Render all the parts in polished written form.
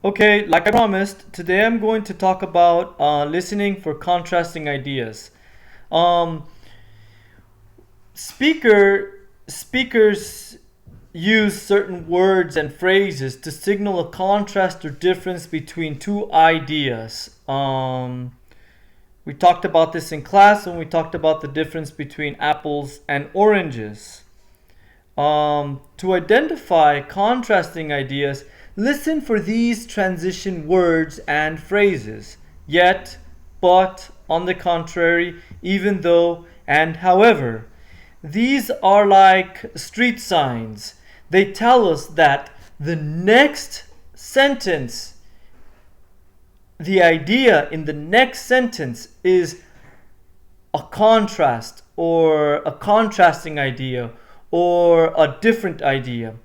Okay, like I promised, today I'm going to talk about listening for contrasting ideas. Um, speakers use certain words and phrases to signal a contrast or difference between two ideas. We talked about this in class when we talked about the difference between apples and oranges. To identify contrasting ideas, listen for these transition words and phrases. Yet, but, on the contrary, even though, and however. These are like street signs. They tell us that the next sentence, the idea in the next sentence is a contrast or a contrasting idea or a different idea.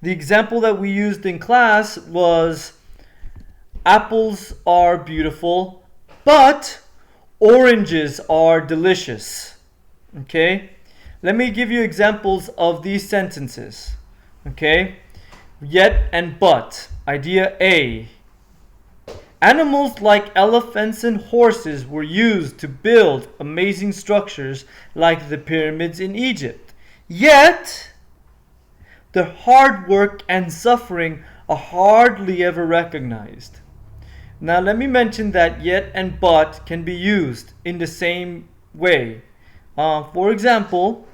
The example that we used in class was apples are beautiful, but oranges are delicious. Okay? Let me give you examples of these sentences. Okay? Yet and but. Idea A. Animals like elephants and horses were used to build amazing structures like the pyramids in Egypt. Yet, their hard work and suffering are hardly ever recognized. Now, let me mention that yet and but can be used in the same way. For example,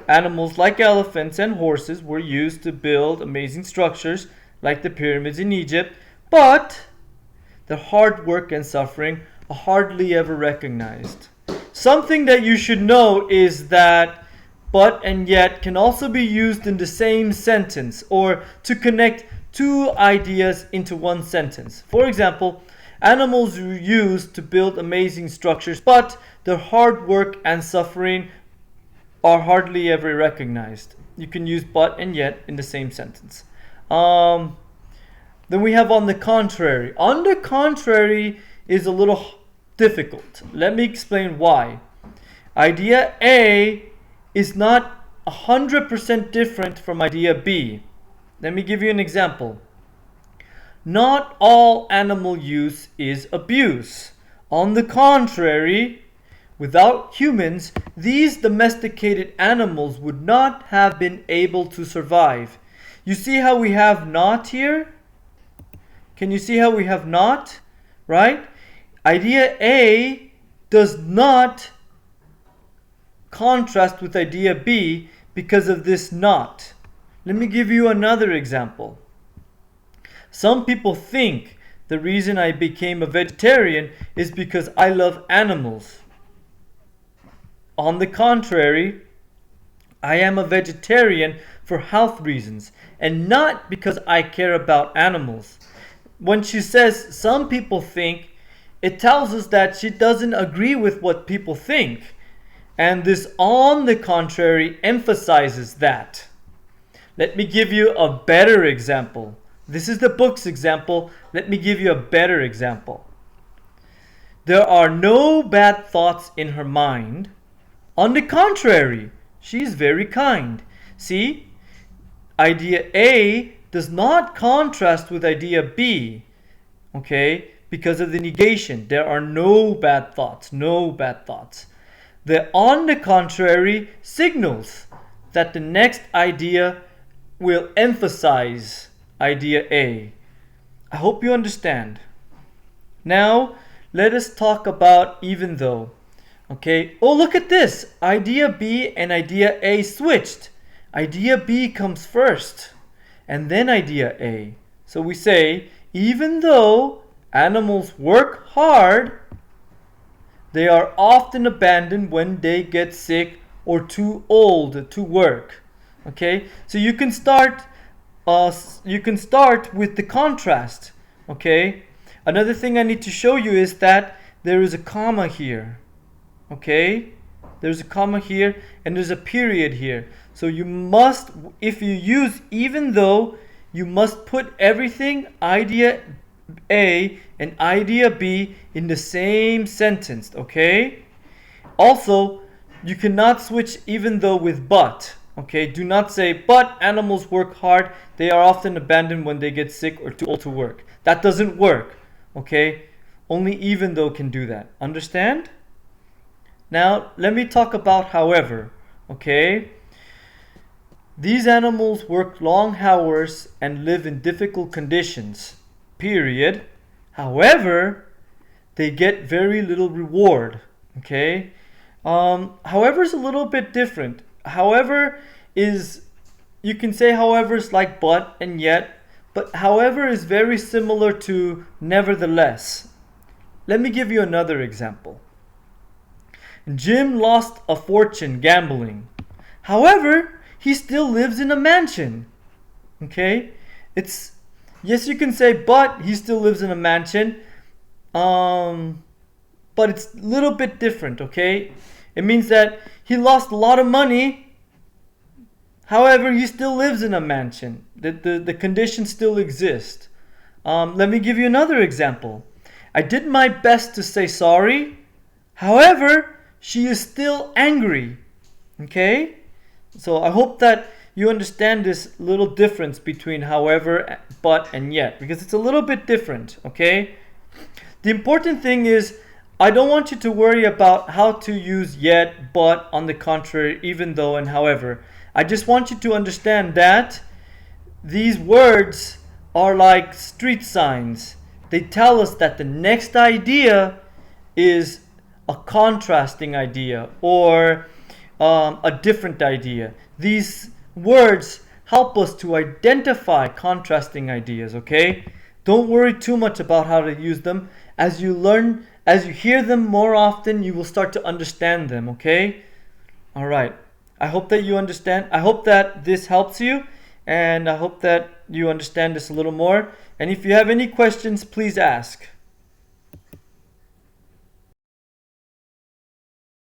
animals like elephants and horses were used to build amazing structures like the pyramids in Egypt, but their hard work and suffering are hardly ever recognized. Something that you should know is that but and yet can also be used in the same sentence or to connect two ideas into one sentence. For example, animals were used to build amazing structures, but their hard work and suffering are hardly ever recognized. You can use but and yet in the same sentence. Then we have on the contrary. On the contrary is a little difficult. Let me explain why. Idea A is not 100% different from idea B. Let me give you an example. Not all animal use is abuse. On the contrary, without humans, these domesticated animals would not have been able to survive. You see how we have not here? Can you see how we have not? Right? Idea A does not contrast with idea B because of this not. Let me give you another example. Some people think the reason I became a vegetarian is because I love animals. On the contrary, I am a vegetarian for health reasons and not because I care about animals. When she says some people think, it tells us that she doesn't agree with what people think. And this on the contrary emphasizes that. Let me give you a better example. This is the book's example. Let me give you a better example. There are no bad thoughts in her mind. On the contrary, she is very kind. See, idea A does not contrast with idea B, okay, because of the negation. There are no bad thoughts, no bad thoughts. The on the contrary signals that the next idea will emphasize idea A. I hope you understand. Now, let us talk about even though. Okay, oh, look at this. Idea B and idea A switched. Idea B comes first, and then idea A. So we say, even though animals work hard, they are often abandoned when they get sick or too old to work. Okay, so you can start with the contrast. Okay, another thing I need to show you is that there is a comma here. Okay, there's a comma here and there's a period here. So you must, if you use even though, you must put everything idea A and idea B in the same sentence. Okay, also you cannot switch even though with but. Okay, do not say, but animals work hard. They are often abandoned when they get sick or too old to work. That doesn't work. Okay, only even though can do that. Understand? Now, let me talk about however. Okay, these animals work long hours and live in difficult conditions. Period. However, they get very little reward. Okay. However is a little bit different. However is, you can say however is like but and yet, but however is very similar to nevertheless. Let me give you another example. Jim lost a fortune gambling. However, he still lives in a mansion. Okay? It's, yes, you can say but he still lives in a mansion. But it's a little bit different, okay? It means that he lost a lot of money. However, he still lives in a mansion. The conditions still exist. Let me give you another example. I did my best to say sorry. However, she is still angry. Okay? So I hope that you understand this little difference between however, but, and yet, because it's a little bit different, okay? The important thing is, I don't want you to worry about how to use yet, but, on the contrary, even though, and however. I just want you to understand that these words are like street signs. They tell us that the next idea is a contrasting idea or a different idea. These words help us to identify contrasting ideas, okay? Don't worry too much about how to use them. As you learn, as you hear them more often, you will start to understand them, okay? All right. I hope that you understand. I hope that this helps you, and I hope that you understand this a little more. And if you have any questions, please ask.